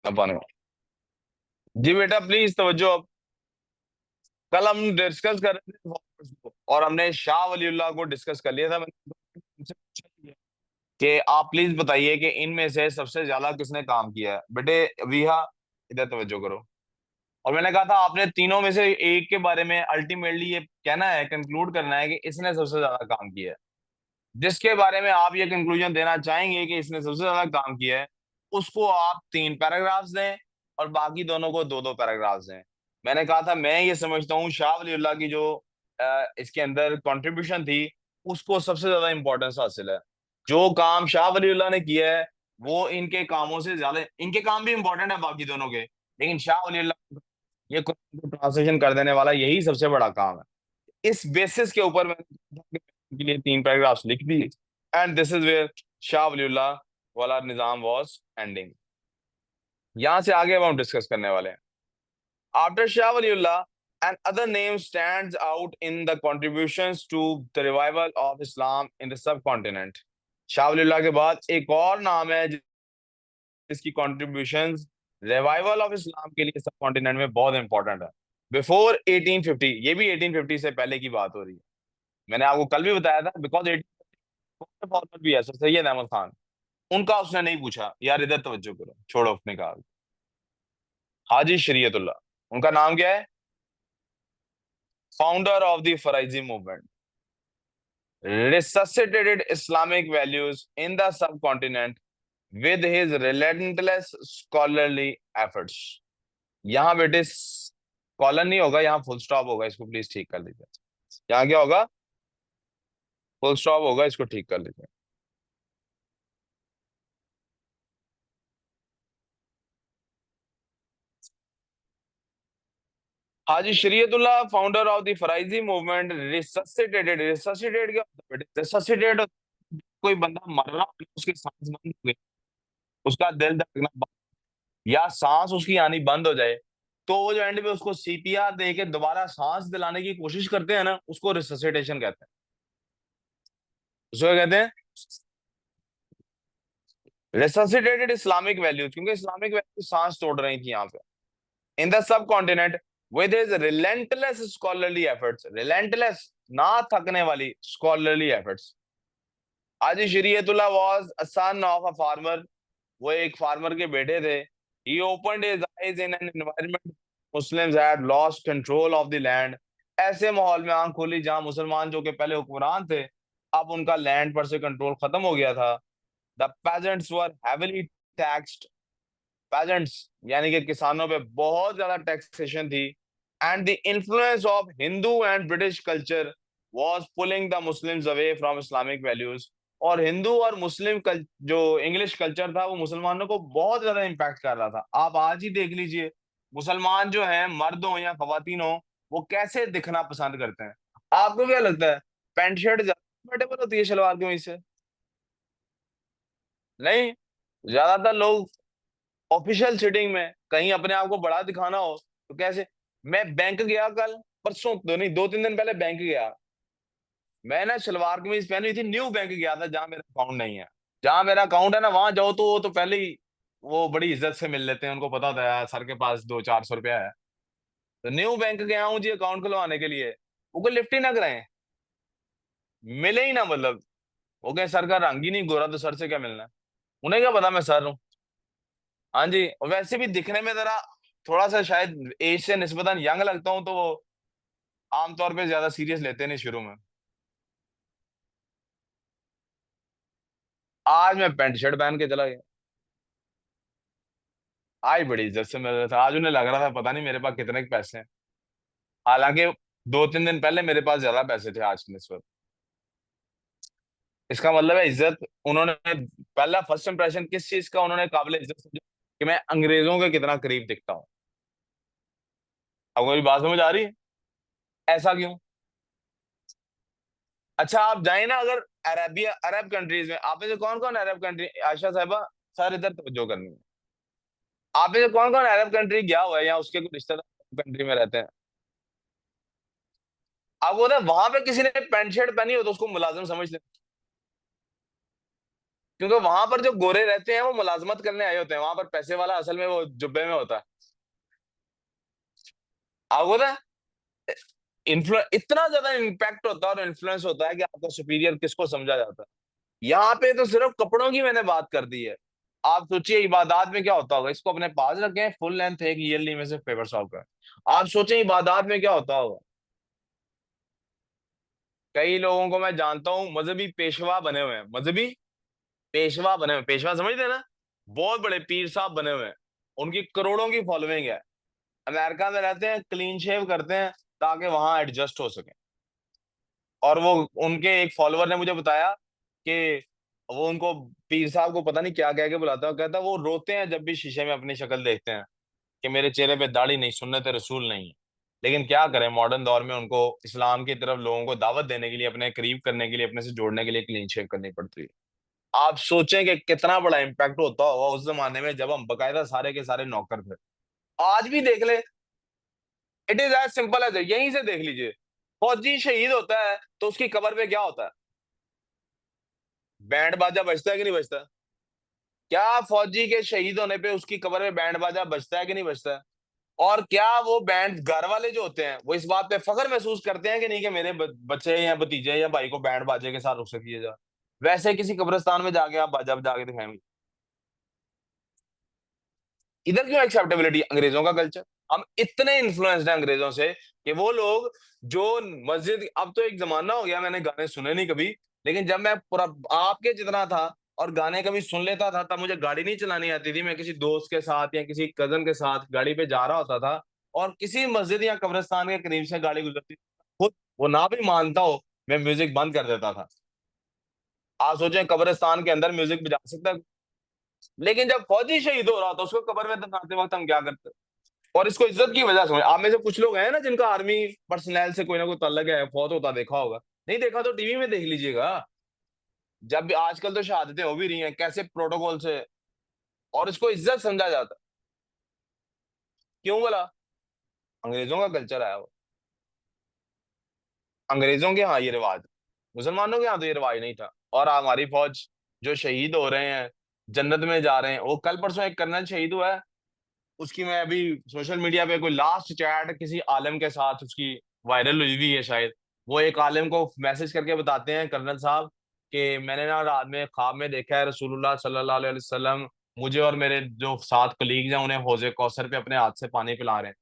अपन जी बेटा प्लीज तवज्जो अब। कल हम डिस्कस कर रहे थे followers को, और हमने शाह वलीउल्लाह को डिस्कस कर लिया था। मैंने उनसे पूछा कि आप प्लीज बताइए कि इनमें से सबसे ज्यादा किसने काम किया है। बेटे विहा, इधर तवज्जो करो। और मैंने कहा था आपने तीनों में से एक के बारे में अल्टीमेटली ये कहना है, कंक्लूड करना है कि इसने सबसे ज्यादा काम किया है। जिसके बारे में आप ये कंक्लूजन देना चाहेंगे कि इसने सबसे ज्यादा काम किया है, उसको आप 3 पैराग्राफ्स दें और बाकी दोनों को 2-2 पैराग्राफ्स दें। मैंने कहा था मैं ये समझता हूँ शाह वलीउल्लाह की जो इसके अंदर कंट्रीब्यूशन थी, उसको सबसे ज्यादा इंपॉर्टेंस हासिल है। जो काम शाह वलीउल्लाह ने किया है वो इनके कामों से ज्यादा, इनके काम भी इंपॉर्टेंट है बाकी दोनों के, लेकिन शाह वलीउल्लाह ये कुरान को ट्रांसलेशन कर देने वाला यही सबसे बड़ा काम है। इस बेसिस के ऊपर मैंने के लिए 3 पैराग्राफ्स लिख दी। And this is where Shah Waliullah वाला निजाम वाज एंडिंग। यहां से आगे अब हम डिस्कस करने वाले हैं। After Shah Waliullah and other names stands out in the contributions to the revival of Islam in the subcontinent। Shah Waliullah के बाद एक और नाम है जिसकी contributions revival of Islam के लिए सब कॉन्टिनेंट में बहुत इंपॉर्टेंट है। बिफोर 1850, ये भी 1850 से पहले की बात हो रही है। मैंने आपको कल भी बताया था, बिकॉज फॉर्मर भी है सर सैयद अहमद खान, उनका उसने नहीं पूछा। यार इधर तवज्जो करो, छोड़ो अपने का। हाजी शरीयतुल्लाह उनका नाम क्या है? Founder of the Faraizi movement, resuscitated Islamic values in the subcontinent with his relentless scholarly efforts। यहाँ बेटे कॉलन नहीं होगा, यहाँ फुल स्टॉप होगा, इसको प्लीज ठीक कर लीजिए। यहाँ क्या होगा? फुल स्टॉप होगा, इसको ठीक कर लीजिए। Haji Shariatullah founder of the Faraizi movement resuscitated. Resuscitate क्या होता है बेटे? रिससिटेट कोई बंदा मर रहा हो, उसकी सांस बंद हो गई, उसका दिल धड़कना बंद, या सांस उसकी आनी बंद हो जाए, तो वो जो एंड में उसको सीपीआर दे के दोबारा सांस दिलाने की कोशिश करते हैं ना, उसको रिससिटेशन कहते हैं। उसको क्या कहते हैं? रिससिटेटेड इस्लामिक वैल्यूज, क्योंकि इस्लामिक वैल्यूज सांस तोड़ रही थी यहाँ पे। In the subcontinent with his relentless scholarly efforts, relentless ना थकने वाली scholarly efforts. Haji Shariatullah was a son of a farmer, वो एक फार्मर के बेटे थे। He opened his eyes in an environment Muslims had lost control of the land. ऐसे माहौल में आंख खोली जहां मुसलमान जो कि पहले हुक्मरान थे, अब उनका लैंड पर से कंट्रोल खत्म हो गया था। The pageants were heavily taxed, pageants यानी कि किसानों पे बहुत ज्यादा टैक्सेशन थी। And the influence of Hindu and British culture was pulling the Muslims away from Islamic values. और हिंदू और मुस्लिम जो इंग्लिश कल्चर था वो मुसलमानों को बहुत ज्यादा इम्पैक्ट कर रहा था। आप आज ही देख लीजिए, मुसलमान जो है, मर्द हो या खवातीन हो, वो कैसे दिखना पसंद करते हैं। आपको क्या लगता है, पैंट शर्ट ज्यादा कंफर्टेबल होती है शलवार की वजह से? नहीं, ज्यादातर लोग ऑफिशियल सीटिंग में कहीं अपने आप को बड़ा दिखाना हो तो कैसे। मैं बैंक गया कल, परसों तो नहीं, 2-3 दिन पहले बैंक गया। मैं ना शलवार कमीज पहनी हुई थी, न्यू बैंक गया था जहां मेरा अकाउंट नहीं है। जहां मेरा अकाउंट है ना वहां जाओ तो वो तो पहले ही वो बड़ी इज्जत से मिल लेते हैं, उनको पता होता है सर के पास 200-400 रुपया है। तो न्यू बैंक गया हूँ जी अकाउंट खुलवाने के लिए, वो कोई लिफ्ट ही ना कराए, मिले ही ना, मतलब वो कहे सर का रंग ही नहीं गोरा तो सर से क्या मिलना है। उन्हें क्या पता मैं सर हूँ। हाँ जी, और वैसे भी दिखने में जरा थोड़ा सा शायद एज से निस्बतन यंग लगता हूँ, तो वो आमतौर पे ज्यादा सीरियस लेते नहीं शुरू में। आज मैं पैंट शर्ट पहन के चला गया, आज बड़ी इज्जत से मिल रहा था। आज उन्हें लग रहा था पता नहीं मेरे पास कितने के पैसे हैं, हालांकि 2-3 दिन पहले मेरे पास ज्यादा पैसे थे आज की निस्बत। इसका मतलब है इज्जत उन्होंने, पहला फर्स्ट इंप्रेशन किस चीज का उन्होंने काबिल इज्जत समझा, कि मैं अंग्रेजों के कितना करीब दिखता हूँ। अब कोई बात समझ आ रही है? ऐसा क्यों? अच्छा आप जाए ना अगर अरबिया अरब कंट्रीज में, आप में से कौन कौन अरब कंट्री, आयशा साहबा सर इधर तवज्जो करनी है, आप में से कौन कौन अरब कंट्री गया हुआ है या उसके कोई रिश्तेदार कंट्री में रहते हैं? अब वो ना वहां पे किसी ने पैंट शर्ट पहनी हो तो उसको मुलाजिम समझते हैं। क्योंकि वहां पर जो गोरे रहते हैं वो मुलाजमत करने आए होते हैं, वहां पर पैसे वाला असल में वो जुब्बे में होता है। आपको पता है इन्फ्लु इतना ज्यादा इम्पैक्ट होता है और इन्फ्लुएंस होता है कि आपका सुपीरियर किसको समझा जाता है। यहाँ पे तो सिर्फ कपड़ों की मैंने बात कर दी है। आप सोचिए इबादत में क्या होता होगा, इसको अपने पास रखें, फुल लेंथ एक ईयरली में से पेपर सॉल्व करें। आप सोचें इबादत में क्या होता होगा। कई लोगों को मैं जानता हूँ मजहबी पेशवा बने हुए हैं, मजहबी पेशवा बने हुए हैं। पेशवा समझते हैं ना, बहुत बड़े पीर साहब बने हुए हैं, उनकी करोड़ों की फॉलोइंग है। अमेरिका में रहते हैं, क्लीन शेव करते हैं ताकि वहां एडजस्ट हो सके। और वो उनके एक फॉलोअर ने मुझे बताया कि वो उनको पीर साहब को पता नहीं क्या कह के बुलाता है, कहता वो रोते हैं जब भी शीशे में अपनी शक्ल देखते हैं कि मेरे चेहरे पे दाढ़ी नहीं, सुन्नत रसूल नहीं है। लेकिन क्या करें, मॉडर्न दौर में उनको इस्लाम की तरफ लोगों को दावत देने के लिए, अपने करीब करने के लिए, अपने से जोड़ने के लिए क्लीन शेव करनी पड़ती है। आप सोचें कि कितना बड़ा इम्पैक्ट होता होगा उस जमाने में जब हम बकायदा सारे के सारे नौकर थे। आज भी देख ले, it is as simple as, यहीं से देख लीजिए। फौजी शहीद होता है तो उसकी कबर पे क्या होता है, बैंड बाजा बजता है कि नहीं बजता। क्या फौजी के शहीद होने पे उसकी कब्र में बैंड बाजा बजता है कि नहीं बजता है। और क्या वो बैंड घर वाले जो होते हैं वो इस बात पे फख्र महसूस करते हैं कि नहीं कि मेरे बच्चे या भतीजे या भाई को बैंड बाजे के साथ रुखसत किया जाए। वैसे किसी कब्रिस्तान में जाके आप बाजा बजा के दिखाएंगे। इधर क्यों एक्सेप्टेबिलिटी, अंग्रेजों का कल्चर। हम इतने इन्फ्लुएंस्ड हैं अंग्रेजों से कि वो लोग जो मस्जिद, अब तो एक जमाना हो गया मैंने गाने सुने नहीं कभी, लेकिन जब मैं पूरा आपके जितना था और गाने कभी सुन लेता था, तब मुझे गाड़ी नहीं चलानी आती थी, मैं किसी दोस्त के साथ या किसी कजन के साथ गाड़ी पे जा रहा होता था और किसी मस्जिद या कब्रिस्तान के करीब से गाड़ी गुजरती थी, खुद वो ना भी मानता हो मैं म्यूजिक बंद कर देता था। आप सोचें कब्रिस्तान के अंदर म्यूजिक बजा सकता है। लेकिन जब फौजी शहीद हो रहा था उसको कब्र में दफनाते वक्त हम क्या करते। और इसको इज्जत की वजह से, आप में से कुछ लोग हैं ना जिनका आर्मी पर्सनल से कोई ना कोई ताल्लुक है, फौत होता देखा होगा, नहीं देखा तो टीवी में देख लीजिएगा। जब भी आजकल तो शहादतें हो भी रही हैं कैसे प्रोटोकॉल से, और इसको इज्जत समझा जाता। क्यों बोला, अंग्रेजों का कल्चर आया वो, अंग्रेजों के यहाँ ये रिवाज, मुसलमानों के यहाँ तो ये रिवाज नहीं था। और हमारी फौज जो शहीद हो रहे हैं, जन्नत में जा रहे हैं, वो कल परसों एक कर्नल शहीद हुआ है, उसकी मैं अभी सोशल मीडिया पे कोई लास्ट चैट किसी आलिम के साथ उसकी वायरल हुई हुई है शायद। वो एक आलिम को मैसेज करके बताते हैं कर्नल साहब कि मैंने ना रात में ख्वाब में देखा है रसूलुल्लाह सल्लल्लाहु अलैहि वसल्लम मुझे और मेरे जो सात कलीग्स हैं उन्हें हौजे कौसर पे अपने हाथ से पानी पिला रहे हैं।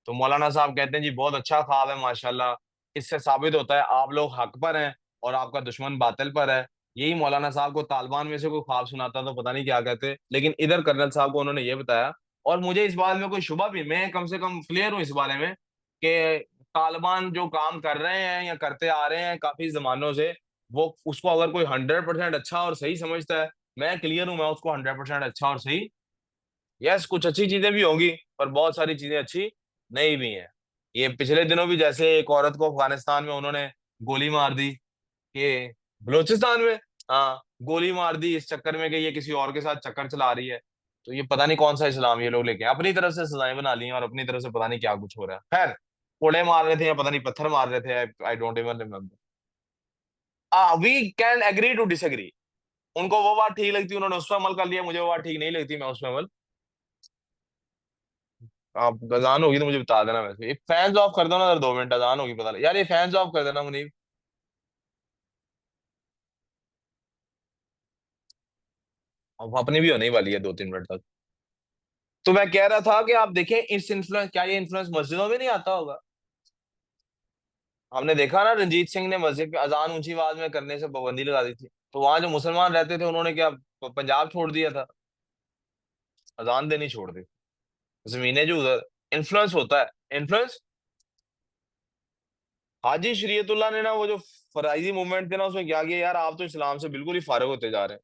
तो मौलाना साहब कहते हैं जी बहुत अच्छा ख्वाब है माशाल्लाह, इससे साबित होता है आप लोग हक पर हैं और आपका दुश्मन बातिल पर है। यही मौलाना साहब को तालिबान में से कोई ख्वाब सुनाता तो पता नहीं क्या कहते, लेकिन इधर कर्नल साहब को उन्होंने ये बताया। और मुझे इस बात में कोई शुबा भी, मैं कम से कम क्लियर हूं इस बारे में कि तालिबान जो काम कर रहे हैं या करते आ रहे हैं काफी जमानों से, वो उसको अगर कोई 100% अच्छा और सही समझता है, मैं क्लियर हूं, मैं उसको 100% अच्छा और सही। यस, कुछ अच्छी चीजें भी होंगी पर बहुत सारी चीजें अच्छी नहीं भी हैं। ये पिछले दिनों भी जैसे एक औरत को अफगानिस्तान में उन्होंने गोली मार दी, ये बलूचिस्तान में, हाँ गोली मार दी इस चक्कर में कि ये किसी और के साथ चक्कर चला रही है। तो ये पता नहीं कौन सा इस्लाम ये लोग लेके आए, अपनी तरफ से सजाएं बना ली हैं और अपनी तरफ से पता नहीं क्या कुछ हो रहा है। खैर, कोड़े मार रहे थे या पता नहीं पत्थर मार रहे थे, I don't even remember. We can agree to disagree. उनको वो बात ठीक लगती है उन्होंने उस पर अमल कर लिया, मुझे वो बात ठीक नहीं लगती मैं उस पर अमल। आप अजान होगी तो मुझे बता देना, वैसे ये फैंस ऑफ कर दो ना, अगर 2 मिनट अजान होगी पता लग यार, ये फैंस ऑफ कर देना मुनीब। अब अपनी भी होने ही वाली है 2-3 मिनट तक। तो मैं कह रहा था कि आप देखें इस इन्फ्लुएंस, क्या ये इन्फ्लुएंस मस्जिदों में नहीं आता होगा। हमने देखा ना रंजीत सिंह ने मस्जिद पे अजान ऊंची आवाज में करने से पाबंदी लगा दी थी, तो वहां जो मुसलमान रहते थे उन्होंने क्या पंजाब छोड़ दिया था, अजान देनी छोड़ दी। जमीनें जो उधर, इन्फ्लुएंस होता है, इन्फ्लुएंस। हाजी शरीयतुल्लाह ने ना वो जो फराइजी मूवमेंट थे ना उसमें क्या किया यार, आप तो इस्लाम से बिल्कुल ही फारिग होते जा रहे हैं।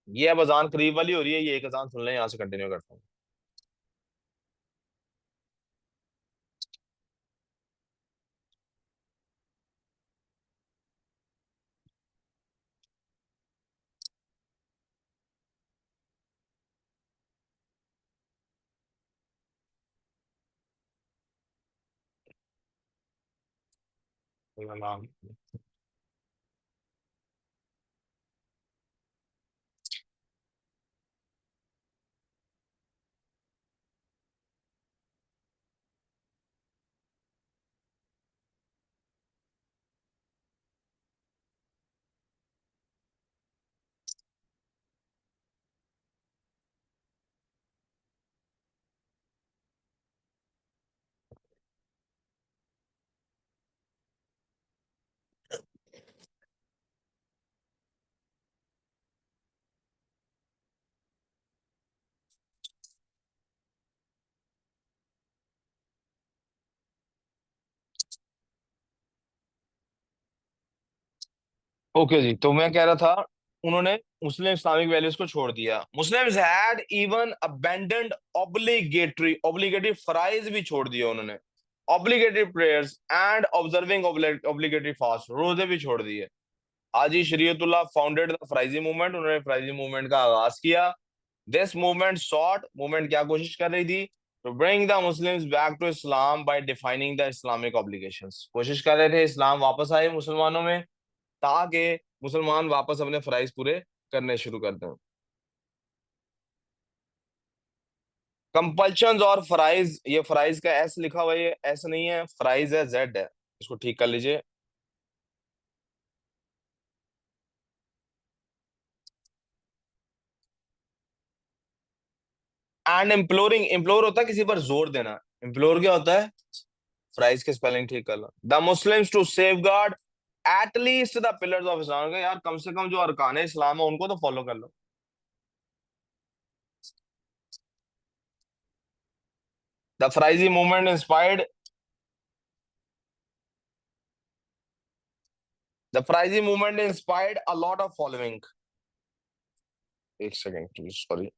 ये अब अजान करीब वाली हो रही है, ये एक अजान सुन लें यहाँ से कंटिन्यू करता हूँ। ओके जी, तो मैं कह रहा था उन्होंने मुस्लिम इस्लामिक वैल्यूज को छोड़ दिया। Muslims had even abandoned obligatory obligatory फराइज भी छोड़ दिए उन्होंने, obligatory prayers and observing obligatory fast, रोजे भी छोड़ दिए। Haji Shariatullah founded the Faraizi movement, उन्होंने फराइजी मूवमेंट का आगाज किया। दिस मूवमेंट सॉट, मूवमेंट क्या कोशिश कर रही थी, to bring the Muslims back to Islam by defining the Islamic obligations, कोशिश कर रहे थे इस्लाम वापस आए मुसलमानों में, ताकि मुसलमान वापस अपने फराइज पूरे करने शुरू कर दें। कंपल्शंस और फराइज, ये फराइज का एस लिखा हुआ है, ये एस नहीं है, फराइज है, जेड है, इसको ठीक कर लीजिए। एंड इम्प्लोरिंग, इम्प्लोर होता है किसी पर जोर देना, इम्प्लोर क्या होता है, फ्राइज के स्पेलिंग ठीक कर लो। The Muslims to safeguard at least the pillars of Islam, यार कम से कम जो अरकान इस्लाम है उनको तो फॉलो कर लो। The Faraizi movement inspired, the Faraizi movement inspired a lot of following, एक सेकंड प्लीज, सॉरी।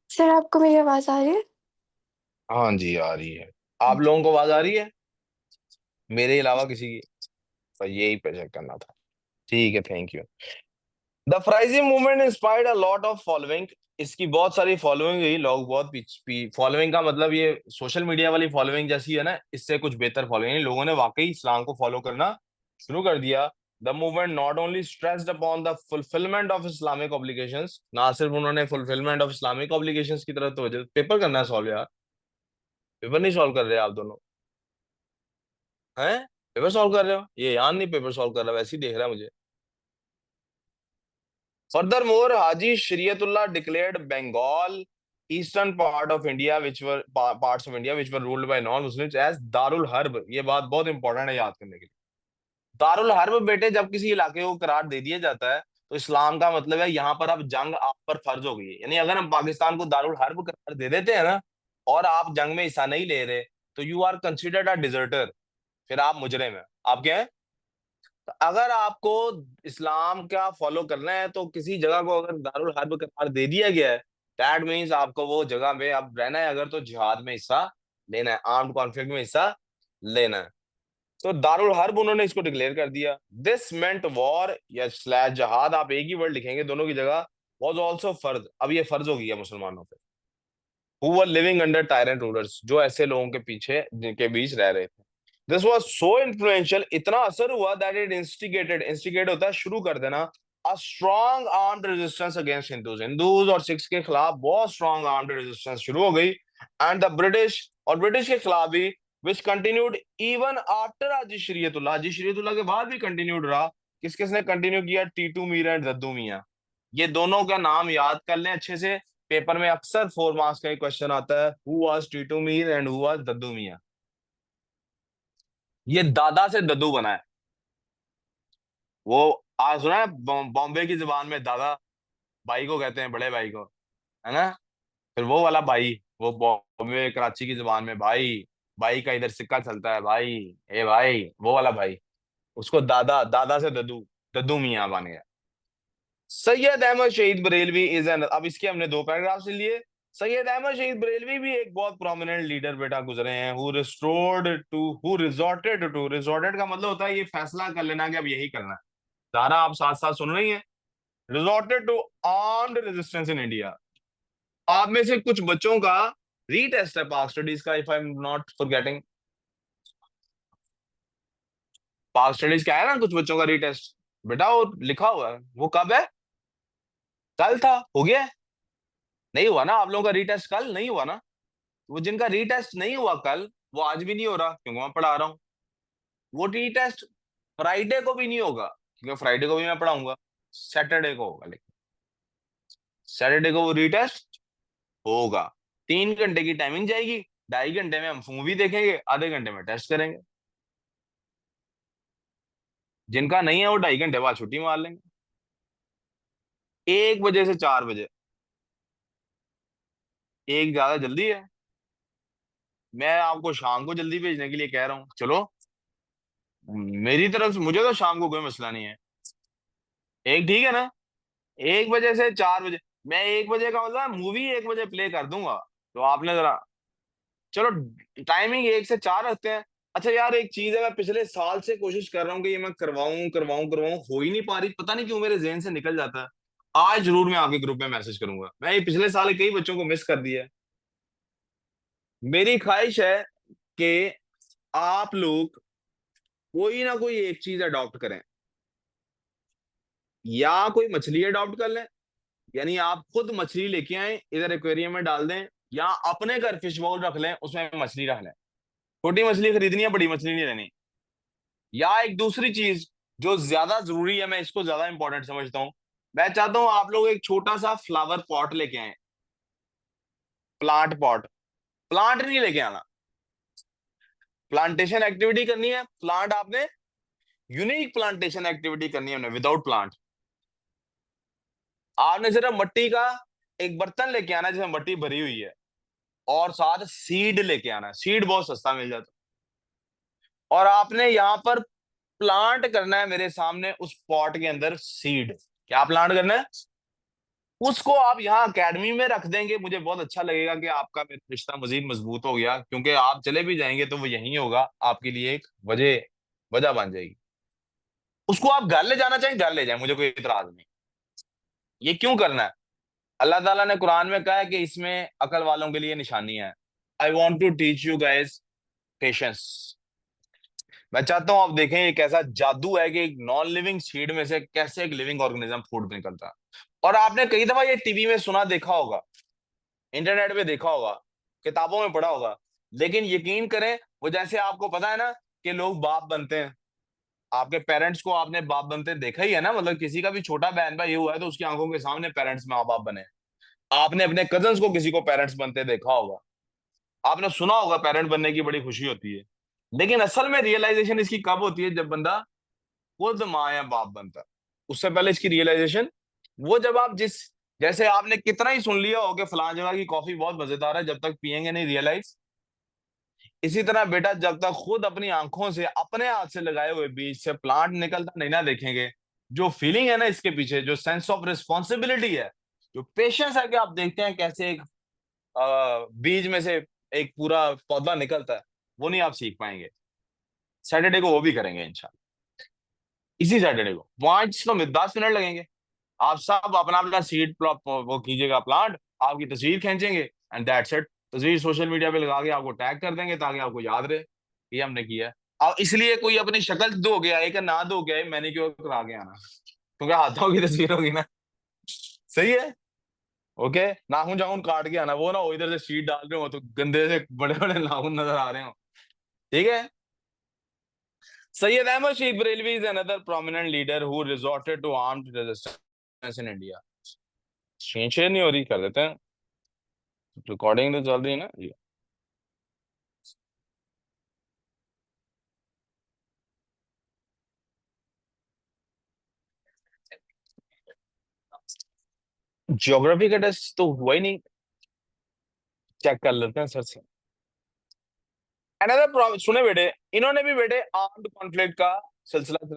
सर आपको मेरी आवाज आ रही है? हाँ जी आ रही है। आप लोगों को आवाज आ रही है मेरे अलावा किसी की? तो यही पे चेक करना था। ठीक है, thank you. The Faraizi movement inspired a lot of following, इसकी बहुत सारी फॉलोइंग हुई, लोग बहुत फॉलोइंग का मतलब ये सोशल मीडिया वाली फॉलोइंग जैसी है ना, इससे कुछ बेहतर फॉलोइंग, लोगों ने वाकई इस्लाम को फॉलो करना शुरू कर दिया। The movement not only stressed upon the fulfilment of Islamic obligations, ना सिर्फ उन्होंने फुलफिलमेंट ऑफ इस्लामिक ऑब्लिगेशंस की तरफ तो पेपर करना है सॉल्व यार, पेपर नहीं सॉल्व कर रहे आप दोनों हैं, पेपर सॉल्व कर रहे हो, ये यार नहीं पेपर सॉल्व कर रहा, वैसे ही देख रहा है मुझे। Furthermore, Haji Shariatullah declared Bengal, eastern part of India, which were parts of India which were ruled by non-Muslims as Darul Harb। ये बात बहुत इंपॉर्टेंट है याद करने के लिए। दारुल हर्ब बेटे, जब किसी इलाके को करार दे दिया जाता है तो इस्लाम का मतलब है यहाँ पर अब जंग आप पर फर्ज हो गई है, यानी अगर हम पाकिस्तान को दारुल हर्ब करार दे देते हैं ना और आप जंग में हिस्सा नहीं ले रहे, तो you are considered a deserter, फिर आप मुजरिम है, आप क्या है। तो अगर आपको इस्लाम का फॉलो करना है तो किसी जगह को अगर दारुल हर्ब करार दे दिया गया है, दैट मीन्स आपको वो जगह में अब रहना है, अगर तो जिहाद में हिस्सा लेना है, आर्म्ड कॉन्फ्लिक्ट में हिस्सा लेना है। तो दारुल हर्ब उन्होंने इसको डिक्लेयर कर दिया। दिस मेंट वॉर या स्लैश जहाद, आप एक ही वर्ड लिखेंगे दोनों की जगह, वॉज ऑल्सो फर्ज, अब ये फर्ज हो गया मुसलमानों पे, who were living under tyrant rulers, जो ऐसे लोगों के पीछे जिनके बीच रह रहे थे। दिस वॉज सो इन्फ्लुएंशियल, इतना असर हुआ दैट इट इंस्टिगेटेड, इंस्टिगेट होता है शुरू कर देना, a strong armed resistance against Hindus, Hindus और सिख्स के खिलाफ बहुत स्ट्रॉन्ग आर्म्ड रेजिस्टेंस शुरू हो गई। एंड द ब्रिटिश, और ब्रिटिश के खिलाफ भी, विच कंटिन्यूड इवन आफ्टर हाजी शरीयतुल्लाह, हाजी शरीयतुल्लाह के बाद भी कंटिन्यूड रहा। किस किसने कंटिन्यू किया, टीटू मीर एंड दद्दू मियां, ये दोनों का नाम याद कर लें अच्छे से, पेपर में अक्सर 4 मार्क्स का एक क्वेश्चन आता है, who was Titu Mir and who was Dudu Miyan. ये दादा से दद्दू बना है, वो आज सुना है बॉम्बे की जुबान में दादा भाई को कहते हैं, बड़े भाई को, है ना, फिर वो वाला भाई, वो बॉम्बे कराची की जुबान में भाई, भाई का इधर सिक्का चलता है भाई, ए भाई, वो वाला भाई, उसको दादा, दादा से दद्दू, दद्दू मियां बन गया। सैयद अहमद शहीद बरेलवी इज एन, अब इसके हमने 2 पैराग्राफ से लिए। सैयद अहमद शहीद बरेलवी भी एक बहुत प्रोमिनेंट लीडर बेटा गुजरे हैं, who restored to, who resorted to, resorted का मतलब होता है ये फैसला कर लेना कि अब यही करना है, सारा आप साथ साथ सुन रही हैं, resorted to armed resistance in India. आप में से कुछ बच्चों का रीटेस्ट है पाक स्टडीज का, if I am not forgetting, पाक स्टडीज का है ना कुछ बच्चों का रीटेस्ट, बेटा वो लिखा हुआ है, वो कब है, कल था, हो गया है? नहीं हुआ ना आप लोगों का रीटेस्ट, कल नहीं हुआ ना, वो जिनका रीटेस्ट नहीं हुआ कल, वो आज भी नहीं हो रहा क्योंकि मैं पढ़ा रहा हूँ, वो रीटेस्ट फ्राइडे को भी नहीं होगा क्योंकि फ्राइडे को भी मैं पढ़ाऊंगा, सैटरडे को होगा, लेकिन सैटरडे को वो रीटेस्ट होगा। 3 घंटे की टाइमिंग जाएगी, 2.5 घंटे में हम मूवी देखेंगे, आधे घंटे में टेस्ट करेंगे, जिनका नहीं है वो 2.5 घंटे बाद छुट्टी मार लेंगे, 1 बजे से 4 बजे, एक ज्यादा जल्दी है, मैं आपको शाम को जल्दी भेजने के लिए कह रहा हूँ, चलो मेरी तरफ से मुझे तो शाम को कोई मसला नहीं है। एक ठीक है ना, 1 बजे से 4 बजे, मैं 1 बजे का मतलब मूवी 1 बजे प्ले कर दूंगा। तो आपने जरा, चलो टाइमिंग 1 से 4 रखते हैं। अच्छा यार एक चीज है, मैं पिछले साल से कोशिश कर रहा हूँ कि ये मैं करवाऊं करवाऊं करवाऊं, हो ही नहीं पा रही, पता नहीं क्यों मेरे जहन से निकल जाता है। आज जरूर मैं आगे ग्रुप में मैसेज करूंगा, मैं ये पिछले साल कई बच्चों को मिस कर दिया है। मेरी ख्वाहिश है कि आप लोग कोई ना कोई एक चीज अडॉप्ट करें, या कोई मछली अडॉप्ट कर लें, यानी आप खुद मछली लेके आए इधर एक्वेरियम में डाल दें, या अपने घर फिश बाउल रख लें उसमें मछली रख लें। छोटी मछली खरीदनी है, बड़ी मछली नहीं लेनी। या एक दूसरी चीज जो ज्यादा जरूरी है, मैं इसको ज्यादा इंपॉर्टेंट समझता हूँ, मैं चाहता हूं आप लोग एक छोटा सा फ्लावर पॉट लेके आए। प्लांट पॉट, प्लांट नहीं लेके आना। प्लांटेशन एक्टिविटी करनी है, प्लांट आपने यूनिक प्लांटेशन एक्टिविटी करनी है हमने, विदाउट प्लांट। आपने सिर्फ मिट्टी का एक बर्तन लेके आना जिसमें मिट्टी भरी हुई है, और साथ सीड लेके आना, सीड बहुत सस्ता मिल जाता है। और आपने यहाँ पर प्लांट करना है मेरे सामने उस पॉट के अंदर सीड। क्या प्लांट करना है? उसको आप यहाँ एकेडमी में रख देंगे, मुझे बहुत अच्छा लगेगा कि आपका मेरा रिश्ता मजीद मजबूत हो गया, क्योंकि आप चले भी जाएंगे तो वो यही होगा, आपके लिए एक वजह वजह बन जाएगी। उसको आप घर ले जाना चाहें घर ले जाएं, मुझे कोई इतराज नहीं। ये क्यों करना है? अल्लाह ताला ने कुरान में कहा है कि इसमें अकल वालों के लिए निशानी है। I want to teach you guys patience. मैं चाहता हूं आप देखें एक ऐसा जादू है कि एक नॉन लिविंग सीड में से कैसे एक लिविंग ऑर्गेनिज्म फूड निकलता है। और आपने कई दफा ये टीवी में सुना देखा होगा, इंटरनेट पे देखा होगा, किताबों में पढ़ा होगा, लेकिन यकीन करें, वो जैसे आपको पता है ना कि लोग बाप बनते हैं, आपके पेरेंट्स को आपने बाप बनते देखा ही है ना, मतलब किसी का भी छोटा बहन भाई हुआ है तो उसकी आंखों के सामने पेरेंट्स माँ बाप बने। आपने अपने कजन्स को किसी को पेरेंट्स बनते देखा होगा, आपने सुना होगा पेरेंट बनने की बड़ी खुशी होती है। लेकिन असल में रियलाइजेशन इसकी कब होती है? जब बंदा खुद माँ या बाप बनता है। उससे पहले इसकी रियलाइजेशन वो जब आप जिस, जैसे आपने कितना ही सुन लिया हो कि फलां जगह की कॉफी बहुत मजेदार है, जब तक पियेंगे नहीं रियलाइज। इसी तरह बेटा जब तक खुद अपनी आंखों से अपने हाथ से लगाए हुए बीज से प्लांट निकलता नहीं ना देखेंगे, जो फीलिंग है ना इसके पीछे, जो सेंस ऑफ रिस्पॉन्सिबिलिटी है, जो पेशेंस है कि आप देखते हैं कैसे एक बीज में से एक पूरा पौधा निकलता है, वो नहीं आप सीख पाएंगे। सैटरडे को वो भी करेंगे इंशाल्लाह, इसी सैटरडे को 5 तो 10 मिनट लगेंगे। आप सब अपना अपना सीड वो कीजिएगा प्लांट, आपकी तस्वीर खींचेंगे एंड दैट्स इट। तस्वीर सोशल मीडिया पे लगा के आपको टैग कर देंगे ताकि आपको याद रहे ये हमने किया है। अब इसलिए कोई अपनी शक्ल धो के आए कि ना धो के आए, मैंने क्यों करा के आना, क्योंकि हाथों की तस्वीर होगी ना। सही है? ओके, नाखून चाखून काट के आना, वो ना हो इधर से शीट डाल रहे हो तो गंदे से बड़े बड़े नाखून नजर आ रहे हो। ठीक है। Sayyid Ahmad Sheikh Barelvi is another prominent leader who resorted to armed resistance in India. Share नहीं हो रही, कर देते हैं, रिकॉर्डिंग तो चल रही है ना जी। ज्योग्राफी का टेस्ट तो हुआ ही नहीं, चेक कर लेते हैं सर से। अनदर सुने बेटे, इन्होंने भी बेटे आर्म्ड कॉन्फ्लिक्ट का सिलसिला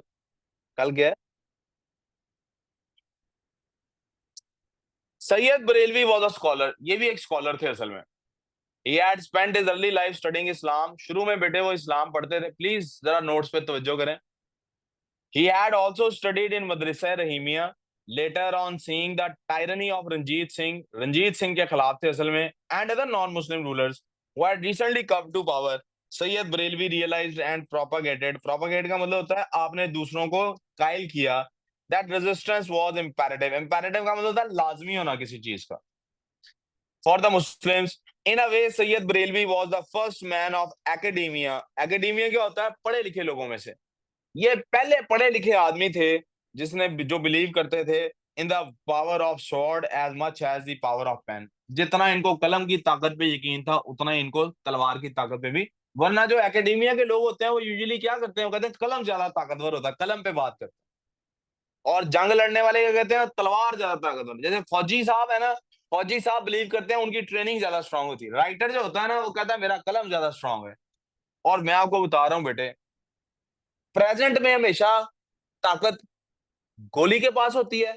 कल गया है। Syed Barelvi was a scholar, ये भी एक स्कॉलर थे असल में। He had spent his early life studying Islam, शुरू में बेटे वो इस्लाम पढ़ते थे, प्लीज जरा नोट्स पे तवज्जो करें। He had also studied in Madrasa Rahimia. Later on, seeing the tyranny of Ranjit Singh के खिलाफ थे असल में, and other non-Muslim rulers who had recently come to power, Syed Barelvi realized and propagated. Propagate का मतलब होता है आपने दूसरों को कायल किया। That resistance was imperative. Imperative का मतलब होता है लाजमी होना किसी चीज का। For the Muslims, in a way, Sayyid Barelvi was the first man of academia. Academia क्या होता है? पढ़े लिखे लोगों में से ये पहले पढ़े लिखे आदमी थे जिसने जो बिलीव करते थे in the power of sword as much as the power of pen. जितना इनको कलम की ताकत पे यकीन था उतना ही इनको तलवार की ताकत पे भी। वरना जो एकेडेमिया के लोग होते हैं वो यूजुअली क्या करते हैं, वो कहते हैं कलम ज्यादा ताकतवर होता है, कलम पे बात करते हैं। और जंग लड़ने वाले क्या कहते हैं, तलवार ज्यादा ताकतवर। जैसे फौजी साहब है ना, फौजी साहब बिलीव करते हैं उनकी ट्रेनिंग ज्यादा स्ट्रांग होती है। राइटर जो होता है ना, वो कहता है मेरा कलम ज्यादा स्ट्रांग है। और मैं आपको बता रहा हूं बेटे, प्रेजेंट में हमेशा ताकत गोली के पास होती है,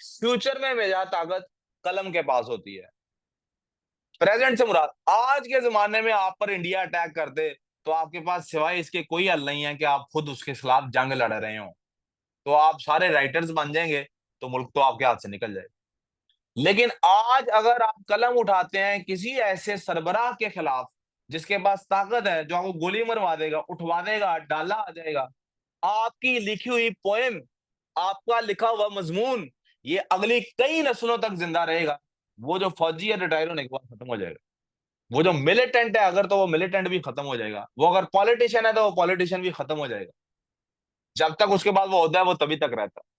फ्यूचर में हमेशा ताकत कलम के पास होती है। प्रेजेंट से मुराद, आज के जमाने में आप पर इंडिया अटैक कर दे, तो आपके पास सिवाय इसके कोई हल नहीं है कि आप खुद उसके खिलाफ जंग लड़ रहे हो। तो आप सारे राइटर्स बन जाएंगे, तो मुल्क तो आपके हाथ से निकल जाएगा। लेकिन आज अगर आप कलम उठाते हैं किसी ऐसे सरबराह के खिलाफ जिसके पास ताकत है, जो आपको गोली मरवा देगा, उठवा देगा, डाला आ जाएगा, आपकी लिखी हुई पोएम, आपका लिखा हुआ मजमून, ये अगली कई नस्लों तक जिंदा रहेगा। वो जो फौजी है रिटायर होने के बाद खत्म हो जाएगा। वो जो मिलिटेंट है अगर, तो वो मिलिटेंट भी खत्म हो जाएगा। वो अगर पॉलिटिशियन है तो वो पॉलिटिशियन भी खत्म हो जाएगा। जब तक उसके बाद वो होता है, वो तभी तक रहता है।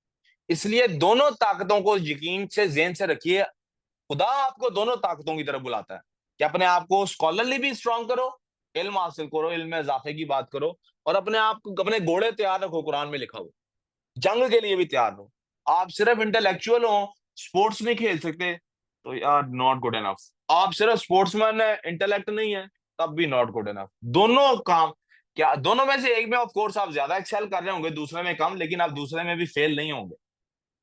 इसलिए दोनों ताकतों को यकीन से जेन से रखिए। खुदा आपको दोनों ताकतों की तरफ बुलाता है कि अपने आप को स्कॉलरली भी स्ट्रांग करो, इल्म हासिल करो, इल्म में इजाफे की बात करो, और अपने आप को, अपने घोड़े तैयार रखो, कुरान में लिखा हो, जंग के लिए भी तैयार हो। आप सिर्फ इंटेलेक्चुअल हो, स्पोर्ट्स नहीं खेल सकते, तो यार नॉट गुड इनफ। आप सिर्फ स्पोर्ट्समैन है, इंटेलेक्ट नहीं है, तब भी नॉट गुड इनफ। दोनों काम, क्या दोनों में से एक में ऑफ कोर्स आप ज्यादा एक्सेल कर रहे होंगे, दूसरे में कम, लेकिन आप दूसरे में भी फेल नहीं होंगे।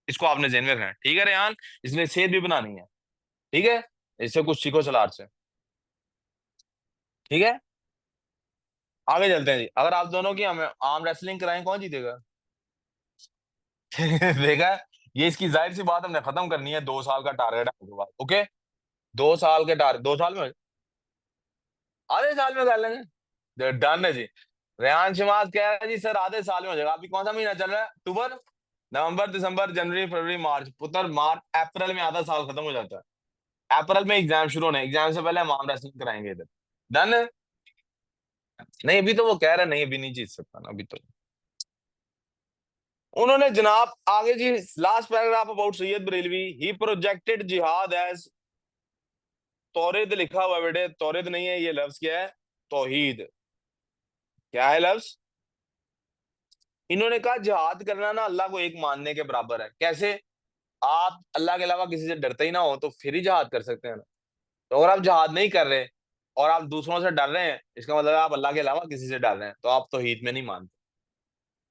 इसको आपने ध्यान में रखना है, ठीक है रेहान? इसमें सेहत भी बनानी है, ठीक है? इससे कुछ सीखो सलार से, ठीक है? आगे चलते हैं जी। अगर आप दोनों की हमें आर्म रेसलिंग कराएं, कौन जीतेगा? देखा है? ये इसकी जाहिर सी बात हमने खत्म करनी है, 2 साल का टारगेट है आपके पास, ओके? 2 साल के टारगेट, 2 साल में, आधे साल में कर लेंगे, डन है जी। रेहान शमाज कह रहा है जी सर आधे साल में हो जाएगा। अभी कौन सा महीना चल रहा है? अक्टूबर, नवंबर, दिसंबर, जनवरी, फरवरी, मार्च, पुत्र मार्च, अप्रैल में आधा साल खत्म हो जाता है। अप्रैल में एग्जाम शुरू होने, एग्जाम से पहले हम आर्म रेसलिंग कराएंगे इधर। डन है? नहीं, अभी तो वो कह रहा है नहीं, अभी नहीं जीत सकता ना अभी तो। उन्होंने जनाब आगे जी, last paragraph about Syed Barelvi, he projected jihad as तौरीद लिखा हुआ बेटे, तौरीद नहीं है, ये लफ्ज क्या है? तौहीद। क्या है लफ्ज? इन्होंने कहा जिहाद करना ना अल्लाह को एक मानने के बराबर है। कैसे? आप अल्लाह के अलावा किसी से डरते ही ना हो, तो फिर ही जिहाद कर सकते हैं ना। तो अगर आप जिहाद नहीं कर रहे और आप दूसरों से डर रहे हैं, इसका मतलब है आप अल्लाह के अलावा किसी से डर रहे हैं, तो आप तौहीद में नहीं मानते।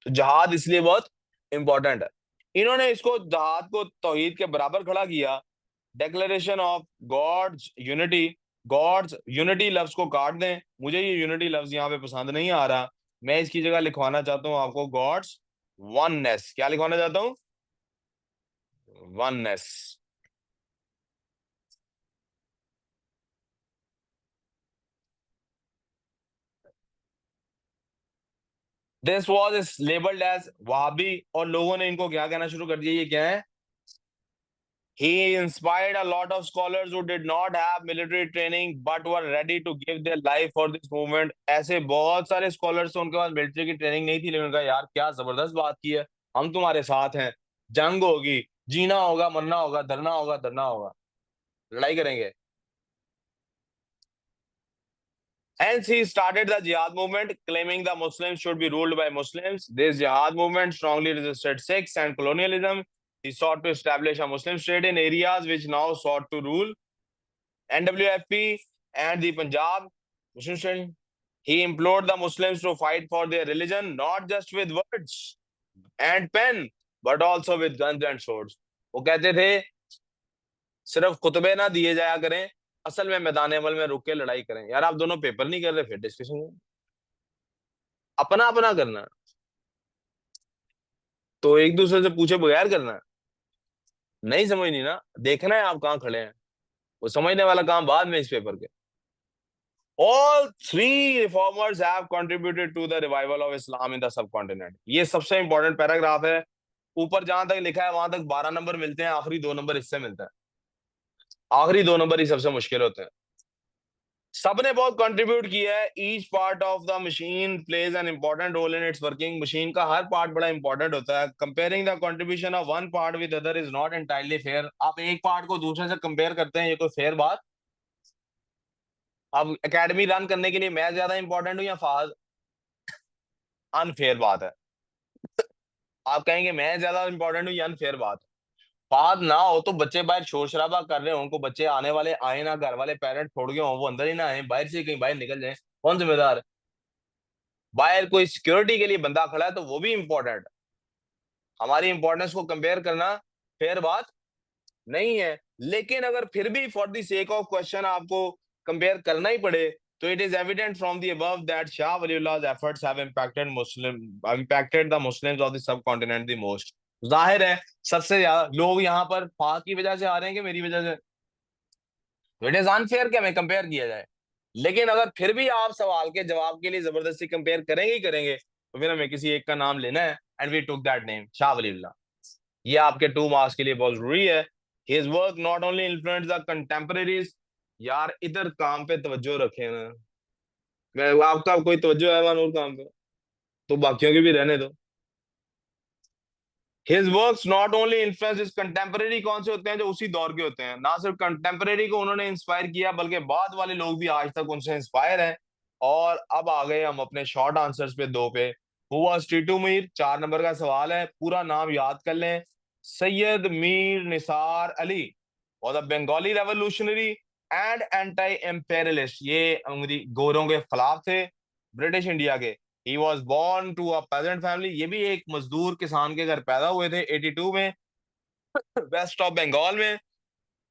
तो जिहाद इसलिए बहुत इंपॉर्टेंट है। इन्होंने इसको, जिहाद को तौहीद के बराबर खड़ा किया। Declaration of God's unity, God's unity लफ्ज को काट दें, मुझे ये यूनिटी लफ्ज यहाँ पे पसंद नहीं आ रहा। मैं इसकी जगह लिखवाना चाहता हूँ आपको गॉड्स वननेस। क्या लिखवाना चाहता हूँ? Oneness. This was labelled as Wahhabi, और लोगों ने इनको क्या कहना शुरू कर दिया? ये क्या है? He inspired a lot of scholars who did not have military training but were ready to give their life for this movement. ऐसे बहुत सारे स्कॉलर्स थे, उनके पास मिलिट्री की ट्रेनिंग नहीं थी, लेकिन उनका यार क्या जबरदस्त बात की है, हम तुम्हारे साथ हैं, जंग होगी, जीना होगा, मरना होगा, धरना होगा, धरना होगा, लड़ाई करेंगे। Hence, he started the jihad movement, claiming the Muslims should be ruled by Muslims. This jihad movement strongly resisted sects and colonialism. He sought to establish a Muslim state in areas which now sought to rule. NWFP and the Punjab Muslim state. He implored the Muslims to fight for their religion, not just with words and pen, but also with guns and swords. वो कहते थे सिर्फ खुतबे ना दिए जाया करें, असल में मैदान अमल में रुक के लड़ाई करें। यार आप दोनों पेपर नहीं कर रहे, फिर डिस्कशन अपना अपना करना है, तो एक दूसरे से पूछे बगैर करना है। नहीं समझनी ना, देखना है आप कहाँ खड़े हैं, वो समझने वाला काम बाद में इस पेपर के। All three reformers have contributed to the revival of Islam in the subcontinent. ये सबसे इंपॉर्टेंट पैराग्राफ है। ऊपर जहां तक लिखा है वहां तक 12 नंबर मिलते हैं, आखिरी 2 नंबर इससे मिलते हैं। आखिरी 2 नंबर ही सबसे मुश्किल होते हैं। सबने बहुत कंट्रीब्यूट किया है। Each part of the machine plays an important role in its working. Machine का हर पार्ट बड़ा इंपॉर्टेंट होता है। Comparing the contribution of one part with other is not entirely fair. आप एक पार्ट को दूसरे से कंपेयर करते हैं, ये कोई फेयर बात? अब एकेडमी रन करने के लिए मैं ज्यादा इंपॉर्टेंट हूँ या फाज? अनफेयर बात है। आप कहेंगे मैं ज्यादा इंपॉर्टेंट हूँ, ये अनफेयर बात है। फाद ना हो तो बच्चे बाहर शोर शराबा कर रहे हो, उनको बच्चे आने वाले आए ना, घर वाले पेरेंट छोड़ के हो, वो अंदर ही ना आए, बाहर से कहीं बाहर निकल जाए, कौन जिम्मेदार है? बाहर कोई सिक्योरिटी के लिए बंदा खड़ा है तो वो भी इंपॉर्टेंट। हमारी इंपॉर्टेंस को कंपेयर करना फेयर बात नहीं है। लेकिन अगर फिर भी for the sake of question आपको कंपेयर करना ही पड़े, तो it is evident from the above that Shah वलीउल्लाह's efforts have impacted the Muslims of the subcontinent the most। जाहिर है सबसे ज्यादा लोग यहाँ पर फाह की वजह से आ रहे हैं कि मेरी वजह से? तो इट इज अनफेयर कि हमें कंपेयर किया जाए। लेकिन अगर फिर भी आप सवाल के जवाब के लिए जबरदस्ती कंपेयर करेंगे ही करेंगे, तो फिर हमें किसी एक का नाम लेना है, and we took that name, Shah Waliullah. ये आपके 2 मार्क्स के लिए बहुत जरूरी है। His work not only influence the contemporaries. यार इधर काम पे तवज्जो रखें ना। आपका कोई तवज्जो है मानूर काम पे, तो बाकियों की भी रहने दो। His works not only influence his contemporary, कौन से होते हैं? जो उसी दौर के होते हैं। ना सिर्फ कंटेम्परेरी को उन्होंने इंस्पायर किया, बल्कि बाद वाले लोग भी आज तक उनसे इंस्पायर हैं। और अब आ गए हम अपने शॉर्ट आंसर्स पे, दो पे। Who was Titu Mir? 4 number का सवाल है, पूरा नाम याद कर लें। सैयद मीर निसार अली और the Bengali revolutionary and anti imperialist. ये अंग्रेजी गोरों के खिलाफ थे, ब्रिटिश इंडिया के। He was born to a peasant family, ये भी एक मजदूर किसान के घर पैदा हुए थे 82 में, वेस्ट ऑफ बंगाल में।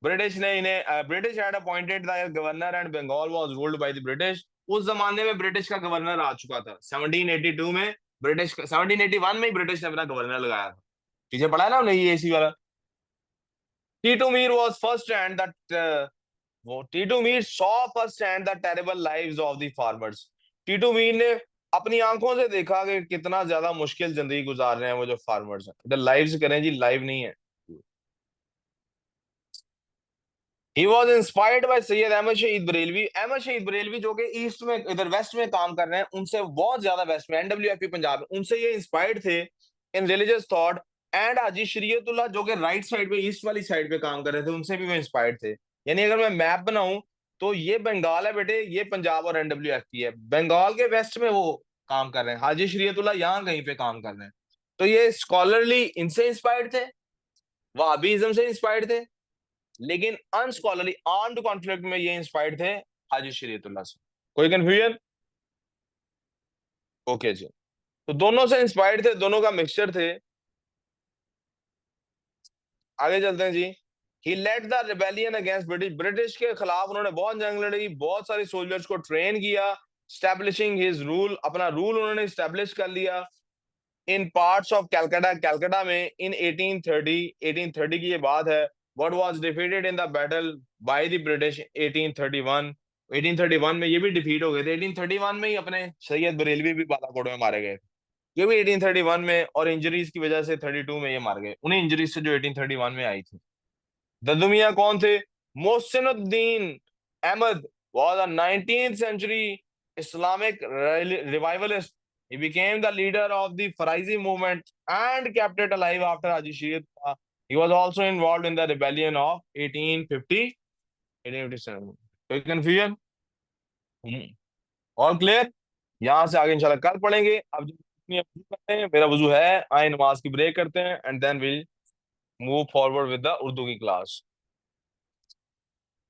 ब्रिटिश ने इन्हें British had appointed the governor and Bengal was ruled by the British. उस जमाने में ब्रिटिश का गवर्नर आ चुका था 1782 में। ब्रिटिश 1781 में ही ब्रिटिश ने अपना गवर्नर लगाया था। पीछे पढ़ा है ना हमने ये एसी वाला। Titu Mir was first and that वो Titu Mir saw first and the terrible lives of the farmers. Titu Mir ने अपनी आंखों से देखा कि कितना ज्यादा मुश्किल जिंदगी गुजार रहे हैं वो जो फार्मर्स हैं। इधर लाइव्स करें जी, लाइव नहीं है। He was inspired by Syed Ahmad Shahid Barelvi. Ahmad Shahid Barelvi जो कि ईस्ट में, इधर वेस्ट में काम कर रहे हैं, उनसे बहुत ज्यादा वेस्ट में एनडब्ल्यूएफपी पंजाब में, उनसे ये इंस्पायर्ड थे इन रिलीजियस थॉट। एंड हाजी शरीयतुल्लाह जो कि राइट साइड पे, ईस्ट वाली साइड पे काम कर रहे थे, उनसे भी वो इंस्पायर्ड थे। यानी अगर मैं मैप बनाऊं तो ये बंगाल है बेटे, ये पंजाब और एनडब्ल्यूएफपी है। बंगाल के वेस्ट में वो काम कर रहे हैं, हाजी शरीयतुल्लाह यहाँ कहीं पे काम कर रहे हैं। तो ये स्कॉलरली इनसे इंस्पायर्ड थे, वहाबीइज्म से इंस्पायर्ड थे। लेकिन अनस्कॉलरली आर्म्ड कॉन्फ्लिक्ट में ये इंस्पायर्ड थे हाजी शरीयतुल्लाह से। कोई कंफ्यूजन? ओके जी। तो दोनों से इंस्पायर्ड थे, दोनों का मिक्सचर थे। आगे चलते हैं जी। He led the rebellion against British. British के खिलाफ उन्होंने बहुत जंग लड़ी, बहुत सारे सोल्जर्स को ट्रेन किया। स्टैब्लिशिंग हिज रूल, अपना रूल उन्होंने स्टैब्लिश कर लिया इन पार्ट्स ऑफ कैलकाटा। कैलकाटा में इन 1830 की ये बात है। What was defeated in the battle bye the British 1831। 1831 में ये भी डिफीट हो गए थे। 1831 में ही अपने सैयद बरेलवी भी बालाकोट में मारे गए। ये भी 1831 में, और इंजरीज की वजह से 32 में ये मार गए, उन्हीं इंजरीज से जो 1831 में आई थी। ददुमिया कौन थे? मोहसिनुद्दीन Ahmad was a 19th century Islamic revivalist. He became the leader of the Faraizi movement and kept it alive after Haji Shir. He was also involved in the rebellion of 1850, 1857. कोई confusion? All clear? यहाँ से आगे इंशाल्लाह कल पढ़ेंगे। अब जो अपनी वजू करते हैं, मेरा वजू है, आए नमाज की ब्रेक करते हैं, and then will move forward with the Urdu की क्लास।